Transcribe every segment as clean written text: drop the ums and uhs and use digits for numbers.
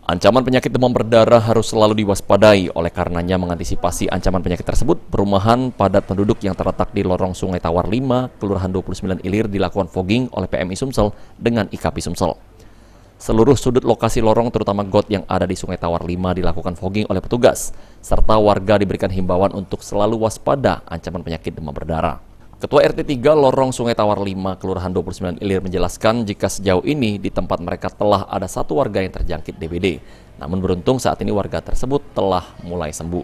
Ancaman penyakit demam berdarah harus selalu diwaspadai. Oleh karenanya mengantisipasi ancaman penyakit tersebut, perumahan padat penduduk yang terletak di lorong Sungai Tawar 5, Kelurahan 29 Ilir dilakukan fogging oleh PMI Sumsel dengan IKP Sumsel. Seluruh sudut lokasi lorong terutama got yang ada di Sungai Tawar 5 dilakukan fogging oleh petugas, serta warga diberikan himbauan untuk selalu waspada ancaman penyakit demam berdarah. Ketua RT 3 Lorong Sungai Tawar 5, Kelurahan 29 Ilir menjelaskan jika sejauh ini di tempat mereka telah ada satu warga yang terjangkit DBD. Namun beruntung saat ini warga tersebut telah mulai sembuh.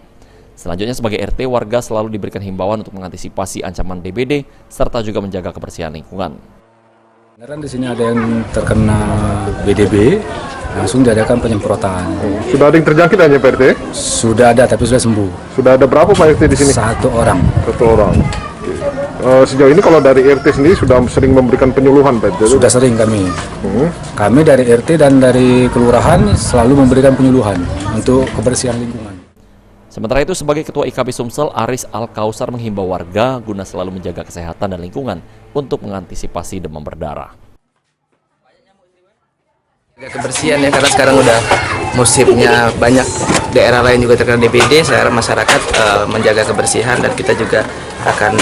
Selanjutnya sebagai RT, warga selalu diberikan himbauan untuk mengantisipasi ancaman DBD serta juga menjaga kebersihan lingkungan. Beneran di sini ada yang terkena BDB, langsung diadakan penyemprotan. Sudah ada yang terjangkit hanya Pak RT? Sudah ada, tapi sudah sembuh. Sudah ada berapa Pak RT di sini? Satu orang. Satu orang. Sejauh ini kalau dari RT sendiri sudah sering memberikan penyuluhan Pak RT? Sudah sering kami. Kami dari RT dan dari kelurahan selalu memberikan penyuluhan untuk kebersihan lingkungan. Sementara itu, sebagai Ketua IKP Sumsel, Aris Al-Kausar menghimbau warga guna selalu menjaga kesehatan dan lingkungan untuk mengantisipasi demam berdarah. Kebersihan ya, karena sekarang udah musimnya, banyak daerah lain juga terkena DBD. Sekarang masyarakat menjaga kebersihan dan kita juga akan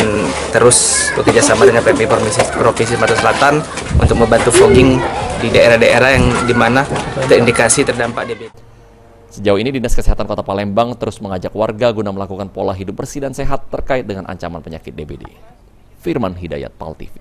terus bekerjasama dengan PMI Provinsi Sumatera Selatan untuk membantu fogging di daerah-daerah yang dimana terindikasi terdampak DBD. Sejauh ini Dinas Kesehatan Kota Palembang terus mengajak warga guna melakukan pola hidup bersih dan sehat terkait dengan ancaman penyakit DBD. Firman Hidayat, PAL TV.